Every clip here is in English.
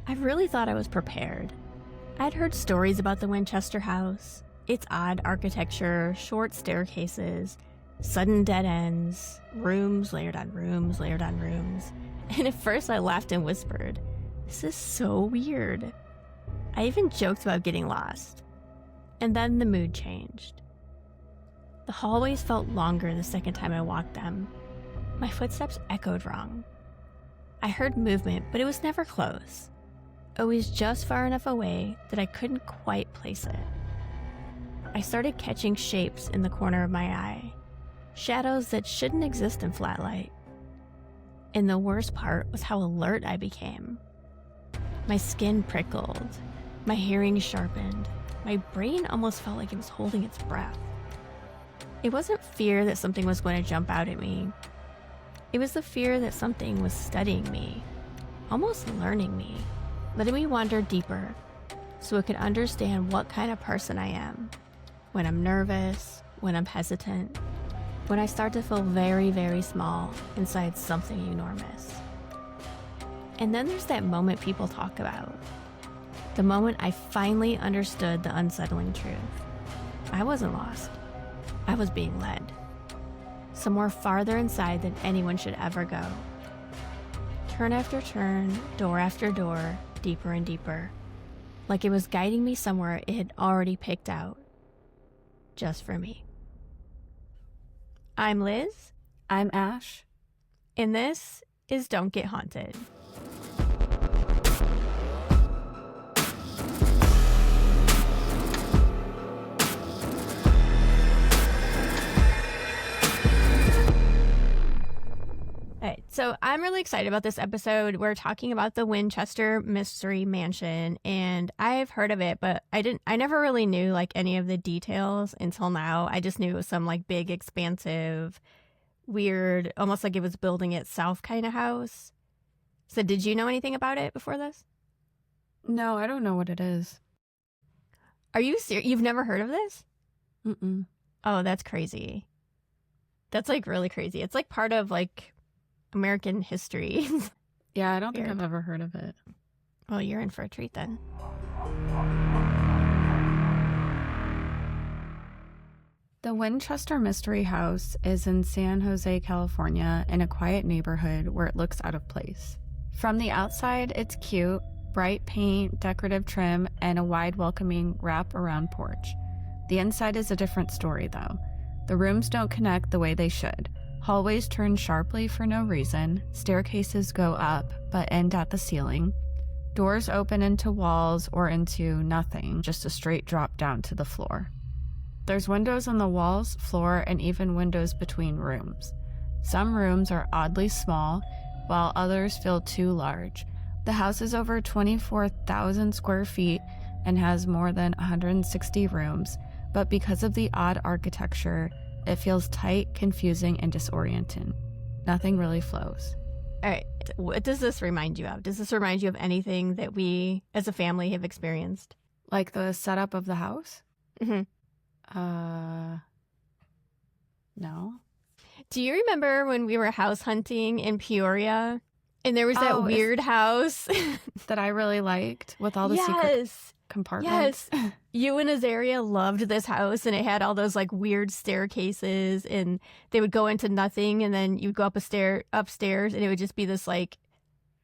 I really thought I was prepared. I'd heard stories about the Winchester House, its odd architecture, short staircases, sudden dead ends, rooms layered on rooms layered on rooms. And at first I laughed and whispered, "This is so weird." I even joked about getting lost. And then the mood changed. The hallways felt longer the second time I walked them. My footsteps echoed wrong. I heard movement, but it was never close. Always just far enough away that I couldn't quite place it. I started catching shapes in the corner of my eye, shadows that shouldn't exist in flat light. And the worst part was how alert I became. My skin prickled, my hearing sharpened, my brain almost felt like it was holding its breath. It wasn't fear that something was going to jump out at me. It was the fear that something was studying me, almost learning me, letting me wander deeper so it could understand what kind of person I am. When I'm nervous, when I'm hesitant, when I start to feel very, very small inside something enormous. And then there's that moment people talk about. The moment I finally understood the unsettling truth. I wasn't lost. I was being led. Somewhere farther inside than anyone should ever go. Turn after turn, door after door, deeper and deeper. Like it was guiding me somewhere it had already picked out. Just for me. I'm Liz. I'm Ash. And this is Don't Get Haunted. All right, so I'm really excited about this episode. We're talking about the Winchester Mystery Mansion, and I've heard of it, but I never really knew like any of the details until now. I just knew it was some like big, expansive, weird, almost like it was building itself kind of house. So did you know anything about it before this? No, I don't know what it is. Are you serious? You've never heard of this? Mm-mm. Oh, that's crazy. That's like really crazy. It's like part of like American history. Yeah, I don't think I've ever heard of it. Well, you're in for a treat then. The Winchester Mystery House is in San Jose, California, in a quiet neighborhood where it looks out of place. From the outside, it's cute, bright paint, decorative trim, and a wide, welcoming wrap-around porch. The inside is a different story, though. The rooms don't connect the way they should. Hallways turn sharply for no reason. Staircases go up, but end at the ceiling. Doors open into walls or into nothing, just a straight drop down to the floor. There's windows on the walls, floor, and even windows between rooms. Some rooms are oddly small, while others feel too large. The house is over 24,000 square feet and has more than 160 rooms, but because of the odd architecture, it feels tight, confusing, and disorienting. Nothing really flows. All right. What does this remind you of? Does this remind you of anything that we as a family have experienced? Like the setup of the house? Mm-hmm. No. Do you remember when we were house hunting in Peoria and there was that weird house that I really liked with all the secret compartments? Yes. You and Azaria loved this house, and it had all those like weird staircases, and they would go into nothing, and then you'd go up upstairs, and it would just be this like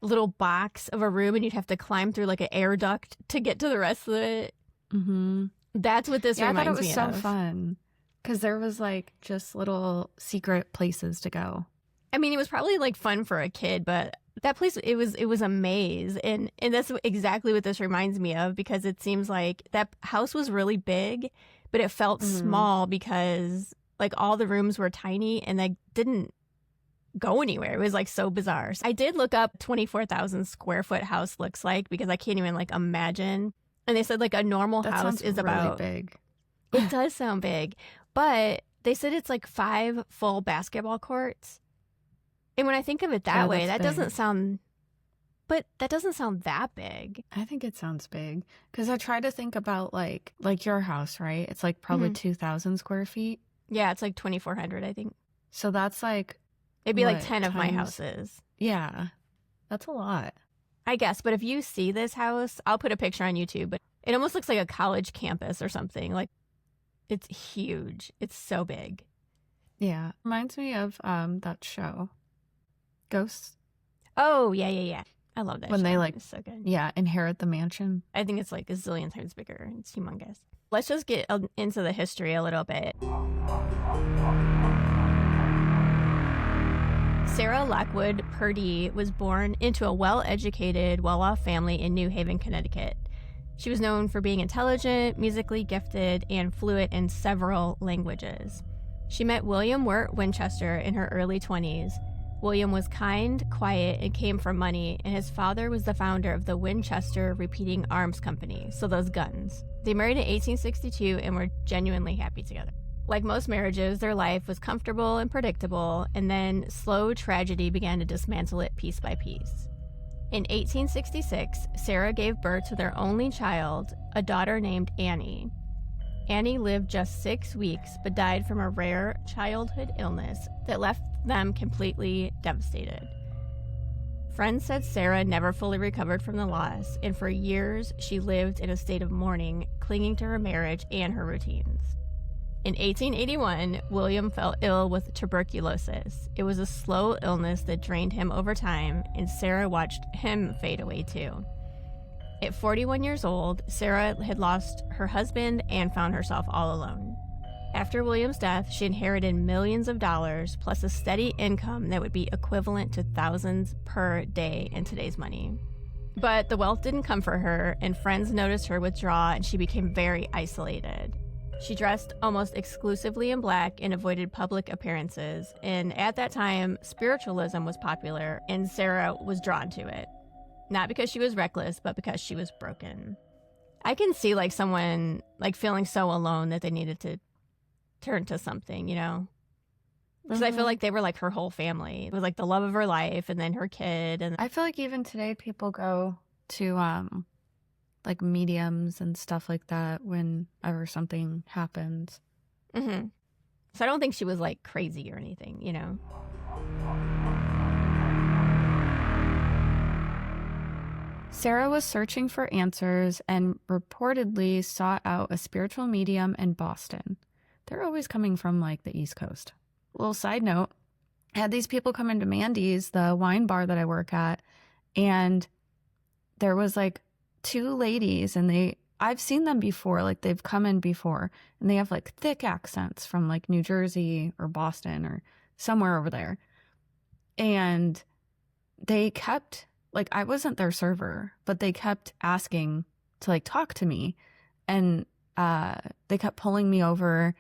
little box of a room, and you'd have to climb through like an air duct to get to the rest of it. Mm-hmm. That's what this reminds me of. I thought it was so fun because there was like just little secret places to go. I mean, it was probably like fun for a kid, but that place, it was a maze, and that's exactly what this reminds me of, because it seems like that house was really big, but it felt small because like all the rooms were tiny and they didn't go anywhere. It was like so bizarre. I did look up 24,000 square foot house looks like, because I can't even like imagine. And they said like a normal house is really about big. It does sound big, but they said it's like 5 full basketball courts. And when I think of it that way, that doesn't sound, but that doesn't sound that big. I think it sounds big because I try to think about like your house, right? It's like probably 2,000 square feet. Yeah, it's like 2,400, I think. So that's like it'd be like 10 of my houses. Yeah, that's a lot. I guess. But if you see this house, I'll put a picture on YouTube, but it almost looks like a college campus or something. Like, it's huge. It's so big. Yeah. Reminds me of that show, Ghosts. Oh, yeah. I love that When show. they, like, it's so good. Yeah, inherit the mansion. I think it's like a zillion times bigger. It's humongous. Let's just get into the history a little bit. Sarah Lockwood Purdie was born into a well-educated, well-off family in New Haven, Connecticut. She was known for being intelligent, musically gifted, and fluent in several languages. She met William Wirt Winchester in her early 20s. William was kind, quiet, and came from money, and his father was the founder of the Winchester Repeating Arms Company, so those guns. They married in 1862 and were genuinely happy together. Like most marriages, their life was comfortable and predictable, and then slow tragedy began to dismantle it piece by piece. In 1866, Sarah gave birth to their only child, a daughter named Annie. Annie lived just 6 weeks, but died from a rare childhood illness that left them completely devastated. Friends said Sarah never fully recovered from the loss, and for years she lived in a state of mourning, clinging to her marriage and her routines. In 1881, William fell ill with tuberculosis. It was a slow illness that drained him over time, and Sarah watched him fade away too. At 41 years old, Sarah had lost her husband and found herself all alone. After William's death, she inherited millions of dollars plus a steady income that would be equivalent to thousands per day in today's money. But the wealth didn't come for her, and friends noticed her withdraw, and she became very isolated. She dressed almost exclusively in black and avoided public appearances, and at that time, spiritualism was popular, and Sarah was drawn to it. Not because she was reckless, but because she was broken. I can see like someone like feeling so alone that they needed to turn to something, you know? Because I feel like they were like her whole family. It was like the love of her life and then her kid. And I feel like even today people go to like mediums and stuff like that whenever something happens. So I don't think she was like crazy or anything, you know? Sarah was searching for answers and reportedly sought out a spiritual medium in Boston. They're always coming from like the East Coast. Little side note, I had these people come into Mandy's, the wine bar that I work at, and there was like 2 ladies, and I've seen them before, like they've come in before, and they have like thick accents from like New Jersey or Boston or somewhere over there. And they kept, like, I wasn't their server, but they kept asking to like talk to me, and they kept pulling me over,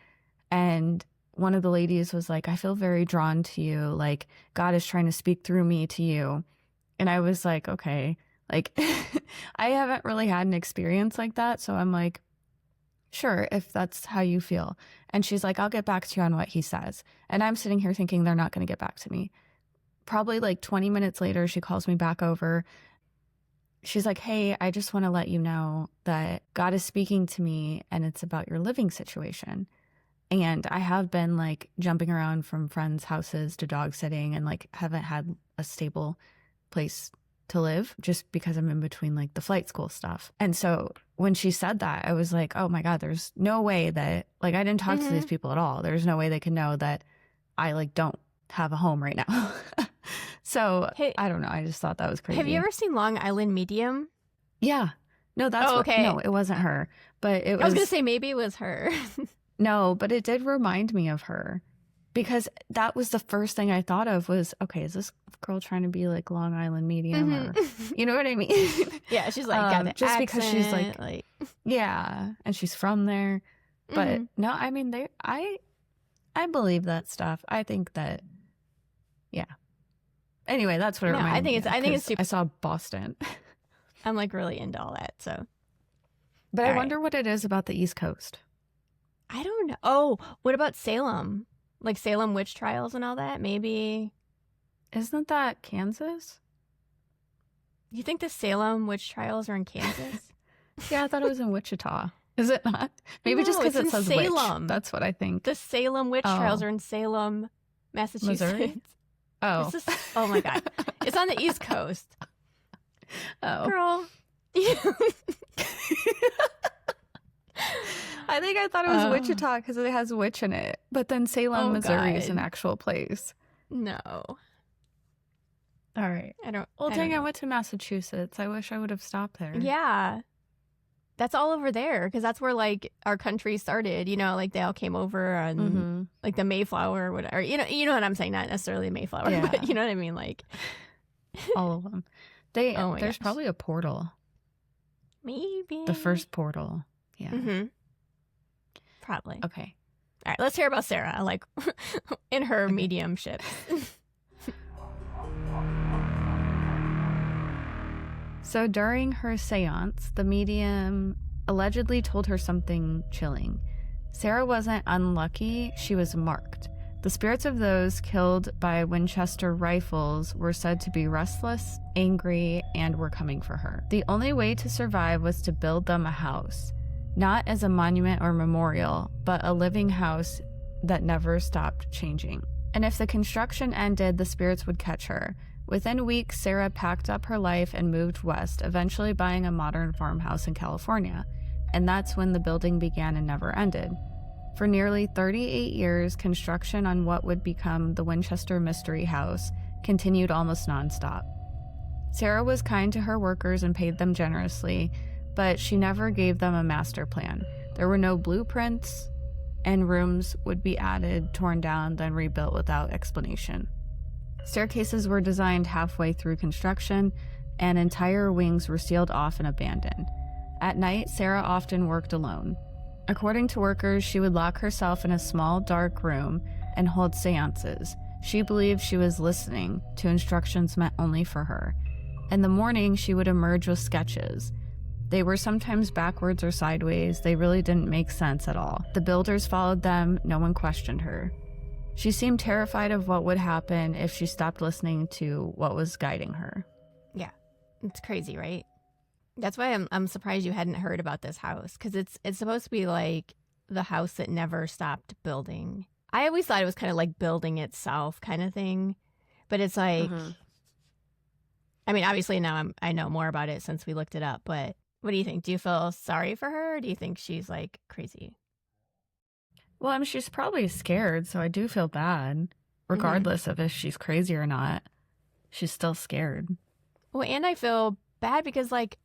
and one of the ladies was like, I feel very drawn to you, like God is trying to speak through me to you. And I was like, okay, like I haven't really had an experience like that, so I'm like, sure, if that's how you feel. And she's like, I'll get back to you on what he says. And I'm sitting here thinking they're not going to get back to me. Probably like 20 minutes later, she calls me back over. She's like, hey, I just want to let you know that God is speaking to me, and it's about your living situation. And I have been like jumping around from friends' houses to dog sitting, and like haven't had a stable place to live just because I'm in between like the flight school stuff. And so when she said that, I was like, oh my God, there's no way that, like, I didn't talk to these people at all. There's no way they can know that I like don't have a home right now. So hey, I don't know. I just thought that was crazy. Have you ever seen Long Island Medium? Yeah. No, that's okay. No, it wasn't her. But it was. I was going to say maybe it was her. No, but it did remind me of her, because that was the first thing I thought of was, okay, is this girl trying to be like Long Island Medium or, you know what I mean? Yeah, she's like, got the just accent, because she's like, yeah, and she's from there. But no, I mean, I believe that stuff. I think that, yeah. Anyway, that's what it reminded me of. I think it's super. I saw Boston. I'm like really into all that, so. But I wonder what it is about the East Coast. I don't know. Oh, what about Salem? Like Salem witch trials and all that? Maybe. Isn't that Kansas? You think the Salem witch trials are in Kansas? Yeah, I thought it was in Wichita. Is it not? Maybe just because it says Salem. Witch. That's what I think. The Salem witch trials are in Salem, Massachusetts. Missouri? Oh. Oh my God. It's on the East Coast. Oh. Girl. I think I thought it was Wichita because it has witch in it. But then Salem, Missouri is an actual place. No. All right. Well, dang, I went to Massachusetts. I wish I would have stopped there. Yeah. That's all over there because that's where like our country started, you know, like they all came over on like the Mayflower or whatever. You know what I'm saying? Not necessarily Mayflower, but you know what I mean? Like all of them. There's gosh. probably a portal. Maybe. The first portal. Yeah. Mm-hmm. Probably. Okay. All right, let's hear about Sarah, like in her mediumship. So during her seance, the medium allegedly told her something chilling. Sarah wasn't unlucky, she was marked. The spirits of those killed by Winchester rifles were said to be restless, angry, and were coming for her. The only way to survive was to build them a house, not as a monument or memorial, but a living house that never stopped changing. And if the construction ended, the spirits would catch her. Within weeks, Sarah packed up her life and moved west, eventually buying a modern farmhouse in California. And that's when the building began and never ended. For nearly 38 years, construction on what would become the Winchester Mystery House continued almost nonstop. Sarah was kind to her workers and paid them generously, but she never gave them a master plan. There were no blueprints, and rooms would be added, torn down, then rebuilt without explanation. Staircases were designed halfway through construction, and entire wings were sealed off and abandoned. At night, Sarah often worked alone. According to workers, she would lock herself in a small, dark room and hold seances. She believed she was listening to instructions meant only for her. In the morning, she would emerge with sketches. They were sometimes backwards or sideways. They really didn't make sense at all. The builders followed them. No one questioned her. She seemed terrified of what would happen if she stopped listening to what was guiding her. Yeah, it's crazy, right? That's why I'm surprised you hadn't heard about this house, because it's supposed to be like the house that never stopped building. I always thought it was kind of like building itself kind of thing, but it's like, I mean, obviously now I know more about it since we looked it up, but what do you think? Do you feel sorry for her, or do you think she's like crazy? Well, I mean, she's probably scared, so I do feel bad. Regardless of if she's crazy or not, she's still scared. Well, and I feel bad because, like,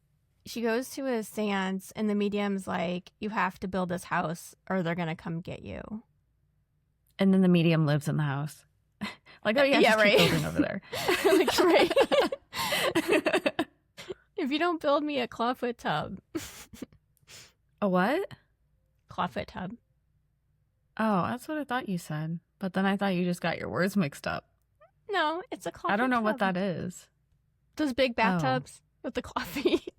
she goes to a seance and the medium's like, you have to build this house or they're going to come get you. And then the medium lives in the house. Like, oh, yeah, right. Keep building over there. Like, right. If you don't build me a clawfoot tub. A what? Clawfoot tub. Oh, that's what I thought you said. But then I thought you just got your words mixed up. No, it's a clawfoot tub. I don't know what that is. Those big bathtubs with the claw feet.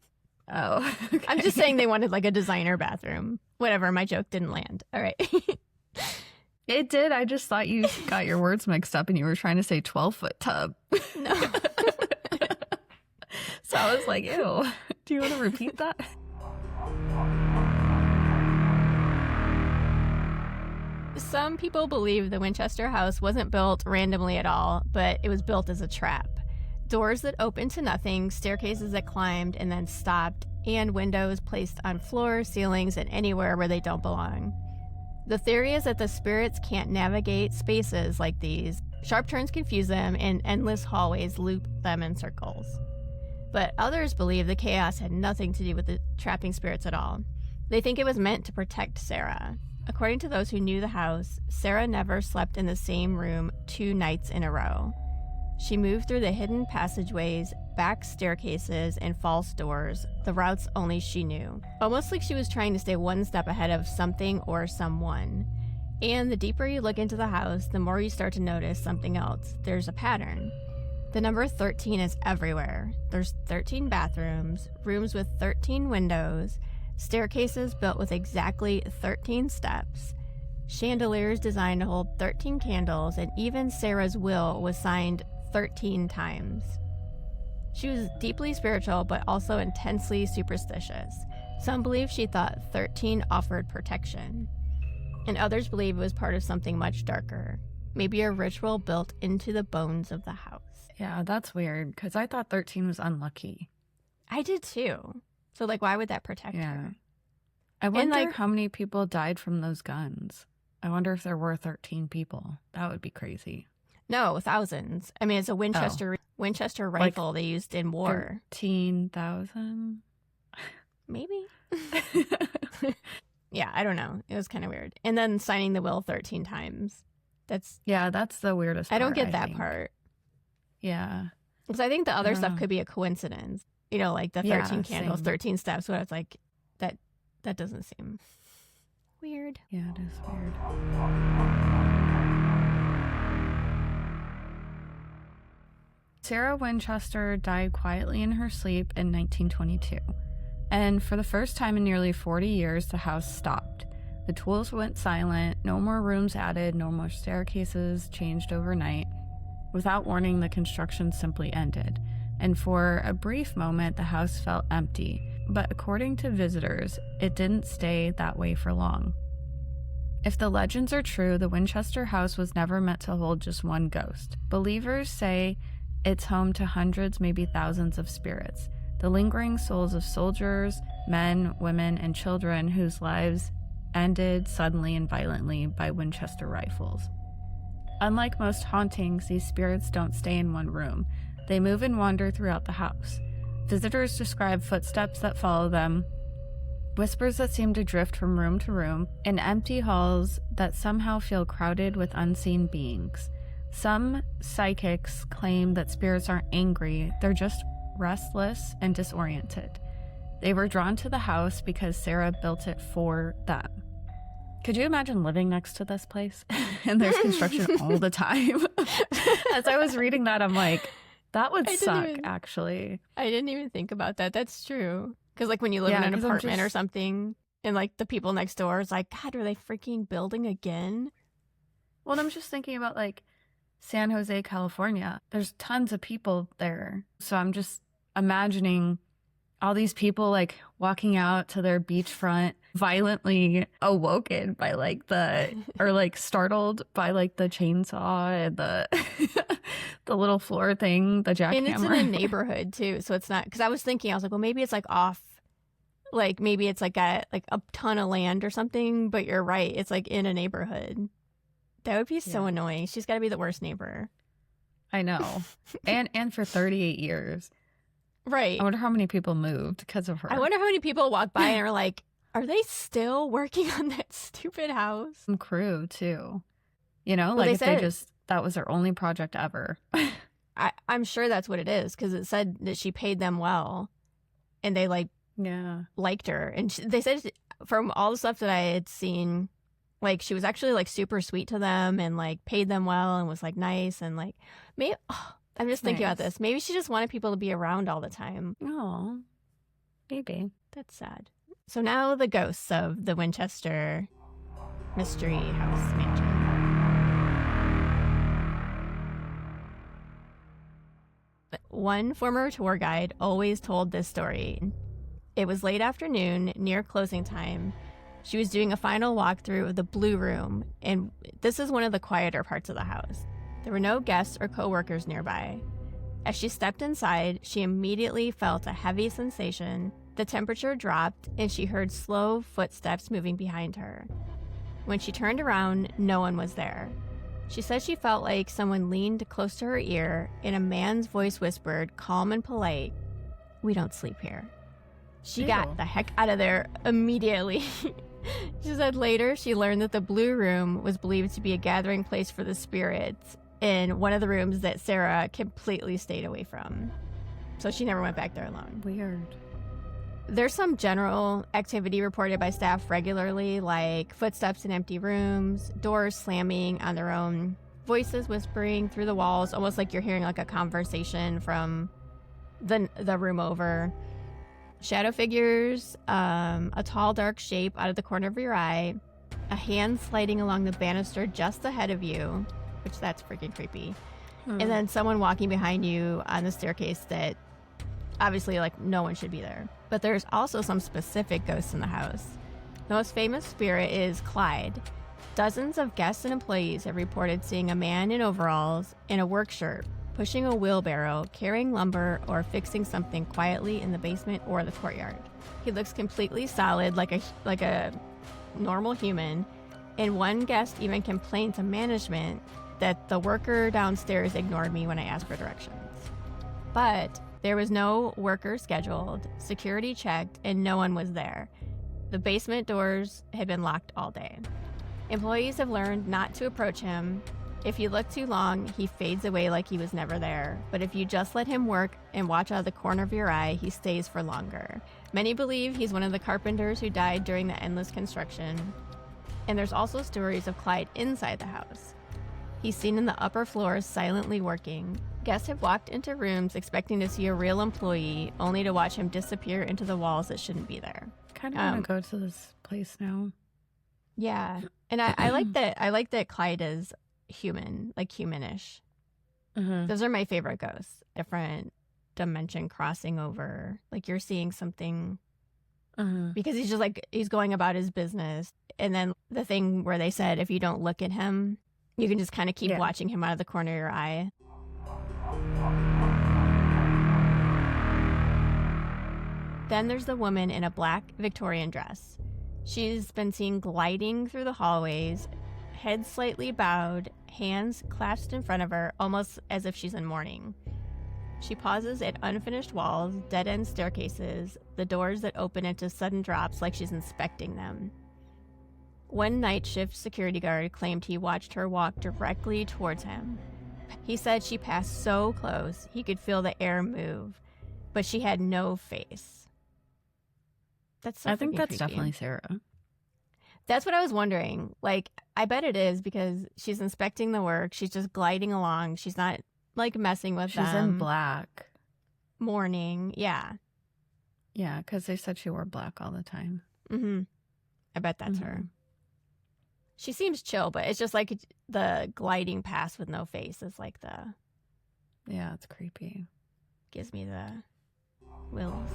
Oh. Okay. I'm just saying they wanted like a designer bathroom. Whatever, my joke didn't land. All right. It did. I just thought you got your words mixed up and you were trying to say 12-foot tub. No. So I was like, ew. Do you want to repeat that? Some people believe the Winchester house wasn't built randomly at all, but it was built as a trap. Doors that opened to nothing, staircases that climbed and then stopped, and windows placed on floors, ceilings, and anywhere where they don't belong. The theory is that the spirits can't navigate spaces like these. Sharp turns confuse them, and endless hallways loop them in circles. But others believe the chaos had nothing to do with the trapping spirits at all. They think it was meant to protect Sarah. According to those who knew the house, Sarah never slept in the same room 2 nights in a row. She moved through the hidden passageways, back staircases, and false doors, the routes only she knew. Almost like she was trying to stay one step ahead of something or someone. And the deeper you look into the house, the more you start to notice something else. There's a pattern. The number 13 is everywhere. There's 13 bathrooms, rooms with 13 windows, staircases built with exactly 13 steps, chandeliers designed to hold 13 candles, and even Sarah's will was signed 13 times. She was deeply spiritual, but also intensely superstitious. Some believe she thought 13 offered protection, and others believe it was part of something much darker, maybe a ritual built into the bones of the house. Yeah, that's weird, because I thought 13 was unlucky. I did too. So, like, why would that protect her? I wonder how many people died from those guns. I wonder if there were 13 people. That would be crazy. No, thousands. I mean, it's a Winchester rifle they used in war. 13,000? Maybe. Yeah, I don't know. It was kind of weird. And then signing the will 13 times. That's the weirdest part. I don't get that part. Yeah. Because I think the other stuff could be a coincidence. You know, like the 13 candles, same. 13 steps. Where it's like, that doesn't seem weird. Yeah, it is weird. Sarah Winchester died quietly in her sleep in 1922. And for the first time in nearly 40 years, the house stopped. The tools went silent, no more rooms added, no more staircases changed overnight. Without warning, the construction simply ended. And for a brief moment, the house felt empty. But according to visitors, it didn't stay that way for long. If the legends are true, the Winchester house was never meant to hold just one ghost. Believers say it's home to hundreds, maybe thousands of spirits, the lingering souls of soldiers, men, women, and children whose lives ended suddenly and violently by Winchester rifles. Unlike most hauntings, these spirits don't stay in one room. They move and wander throughout the house. Visitors describe footsteps that follow them, whispers that seem to drift from room to room, and empty halls that somehow feel crowded with unseen beings. Some psychics claim that spirits aren't angry, they're just restless and disoriented. They were drawn to the house because Sarah built it for them. Could you imagine living next to this place? And there's construction all the time. As I was reading that, I'm like, that would suck, actually. I didn't even think about that. That's true. Because, like, when you live in an apartment or something, and, like, the people next door is like, God, are they freaking building again? Well, I'm just thinking about, like, San Jose, California. There's tons of people there. So I'm just imagining all these people, like, walking out to their beachfront, violently awoken by, like, startled by, like, the chainsaw and the the little floor thing, the jackhammer. And it's in a neighborhood, too. So it's not, because I was like, well, maybe it's, like, off, like, maybe it's, like, a ton of land or something. But you're right. It's, like, in a neighborhood. That would be so annoying. She's got to be the worst neighbor. I know. and for 38 years. Right. I wonder how many people moved because of her. I wonder how many people walk by and are like, are they still working on that stupid house? Some crew, too. You know, well, like that was their only project ever. I'm sure that's what it is, because it said that she paid them well and they liked her. And they said from all the stuff that I had seen, like, she was actually, like, super sweet to them and, like, paid them well and was, like, nice and, like, maybe... I'm just thinking about this. Maybe she just wanted people to be around all the time. Oh, maybe. That's sad. So now the ghosts of the Winchester Mystery House mansion. One former tour guide always told this story. It was late afternoon, near closing time. She was doing a final walkthrough of the Blue Room, and this is one of the quieter parts of the house. There were no guests or co-workers nearby. As she stepped inside, she immediately felt a heavy sensation. The temperature dropped, and she heard slow footsteps moving behind her. When she turned around, no one was there. She said she felt like someone leaned close to her ear, and a man's voice whispered, calm and polite, "We don't sleep here." She got the heck out of there immediately. She said later she learned that the Blue Room was believed to be a gathering place for the spirits, in one of the rooms that Sarah completely stayed away from. So she never went back there alone. Weird. There's some general activity reported by staff regularly, like footsteps in empty rooms, doors slamming on their own, voices whispering through the walls, almost like you're hearing like a conversation from the room over. Shadow figures, a tall dark shape out of the corner of your eye, a hand sliding along the banister just ahead of you, which that's freaking creepy. And then someone walking behind you on the staircase that obviously, like, no one should be there. But there's also some specific ghosts in the house. The most famous spirit is Clyde. Dozens of guests and employees have reported seeing a man in overalls and a work shirt pushing a wheelbarrow, carrying lumber, or fixing something quietly in the basement or the courtyard. He looks completely solid, like a normal human, and one guest even complained to management that the worker downstairs ignored me when I asked for directions. But there was no worker scheduled, security checked, and no one was there. The basement doors had been locked all day. Employees have learned not to approach him. If you look too long, he fades away like he was never there. But if you just let him work and watch out of the corner of your eye, he stays for longer. Many believe he's one of the carpenters who died during the endless construction. And there's also stories of Clyde inside the house. He's seen in the upper floors silently working. Guests have walked into rooms expecting to see a real employee, only to watch him disappear into the walls that shouldn't be there. Kind of want to go to this place now. Yeah, and I like that. I like that Clyde is human, like humanish. Those are my favorite ghosts. Different dimension crossing over, like you're seeing something because he's just like he's going about his business. And then the thing where they said if you don't look at him, you can just kind of keep watching him out of the corner of your eye. Then there's the woman in a black Victorian dress. She's been seen gliding through the hallways, head slightly bowed, hands clasped in front of her, almost as if she's in mourning. She pauses at unfinished walls, dead-end staircases, the doors that open into sudden drops like she's inspecting them. One night shift security guard claimed he watched her walk directly towards him. He said she passed so close he could feel the air move, but she had no face. That's so I think that's creepy. definitely Sarah. That's what I was wondering. Like, I bet it is because she's inspecting the work. She's just gliding along. She's not, like, messing with them. She's in black. Mourning. Yeah. Yeah, because they said she wore black all the time. I bet that's her. She seems chill, but it's just like the gliding past with no face is like the... Yeah, it's creepy. Gives me the wills.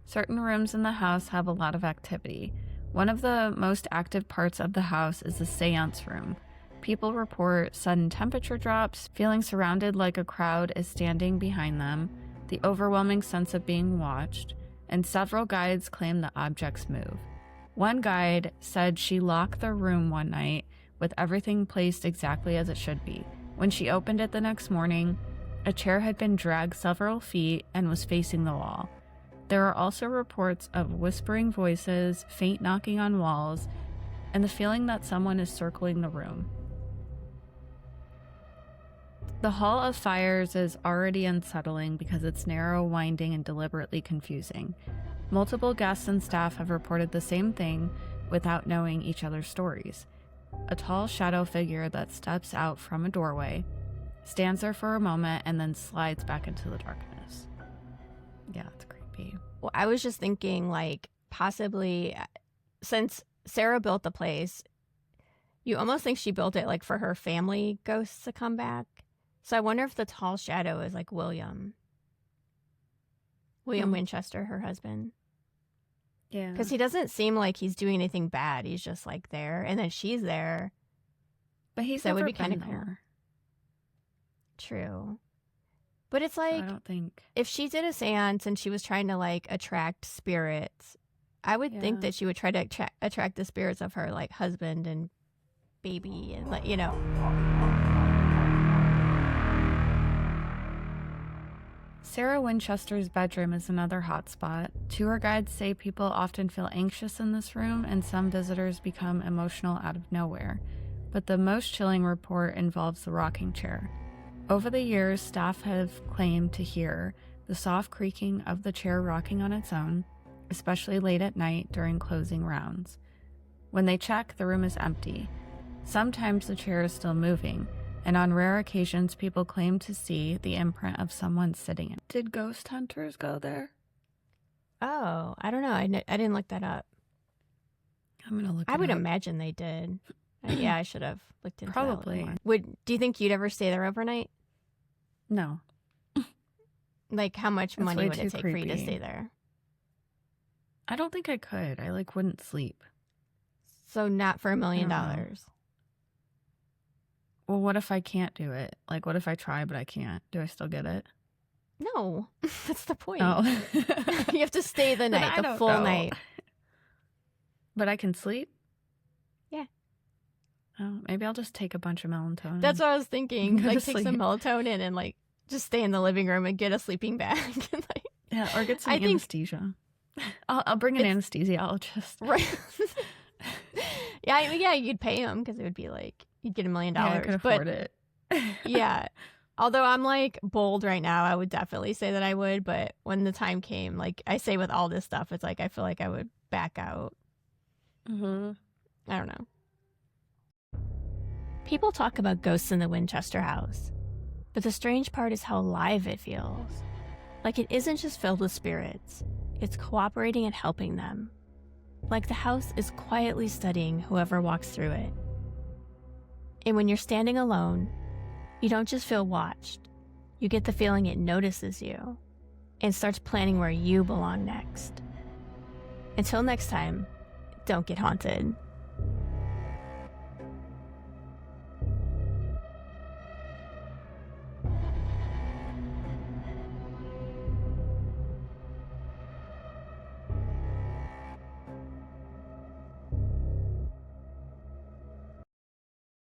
Certain rooms in the house have a lot of activity. One of the most active parts of the house is the seance room. People report sudden temperature drops, feeling surrounded like a crowd is standing behind them, the overwhelming sense of being watched, and several guides claim the objects move. One guide said she locked the room one night with everything placed exactly as it should be. When she opened it the next morning, a chair had been dragged several feet and was facing the wall. There are also reports of whispering voices, faint knocking on walls, and the feeling that someone is circling the room. The Hall of Fires is already unsettling because it's narrow, winding, and deliberately confusing. Multiple guests and staff have reported the same thing without knowing each other's stories. A tall shadow figure that steps out from a doorway, stands there for a moment, and then slides back into the darkness. Yeah, it's creepy. Well, I was just thinking, like, possibly, since Sarah built the place, you almost think she built it, like, for her family ghosts to come back. So I wonder if the tall shadow is, like, William Winchester, her husband. Yeah. Because he doesn't seem like he's doing anything bad. He's just, like, there. And then she's there. But he's so never it would be been kind of there. cool. True. But it's So like, I don't think... if she did a seance and she was trying to, like, attract spirits, I would think that she would try to attract the spirits of her, like, husband and baby and, like, you know. Sarah Winchester's bedroom is another hotspot. Tour guides say people often feel anxious in this room, and some visitors become emotional out of nowhere. But the most chilling report involves the rocking chair. Over the years, staff have claimed to hear the soft creaking of the chair rocking on its own, especially late at night during closing rounds. When they check, the room is empty. Sometimes the chair is still moving, and on rare occasions, people claim to see the imprint of someone sitting in it. Did ghost hunters go there? Oh, I don't know. I didn't look that up. I'm going to look it I would up. imagine they did. Yeah, I should have looked into that a little Probably. more. Do you think you'd ever stay there overnight? No. Like, how much That's money way would it too take for you to creepy. stay there? I don't think I could. I, wouldn't sleep. So not for $1 million. Well, what if I can't do it? Like, what if I try but I can't? Do I still get it? No, that's the point. Oh. You have to stay the night, the full night. But I can sleep? Yeah. Oh, maybe I'll just take a bunch of melatonin. That's what I was thinking. Go Like, to take some sleep. melatonin and, like, just stay in the living room and get a sleeping bag. And, like, Yeah, or get some I think- anesthesia. I'll bring an anesthesiologist. right. Yeah, you'd pay him because it would be like, you'd get $1 million. Yeah, I could afford it. Yeah. Although I'm, like, bold right now, I would definitely say that I would. But when the time came, like, I say with all this stuff, it's like, I feel like I would back out. Mm-hmm. I don't know. People talk about ghosts in the Winchester house, but the strange part is how alive it feels. Like it isn't just filled with spirits, it's cooperating and helping them. Like the house is quietly studying whoever walks through it. And when you're standing alone, you don't just feel watched, you get the feeling it notices you and starts planning where you belong next. Until next time, don't get haunted.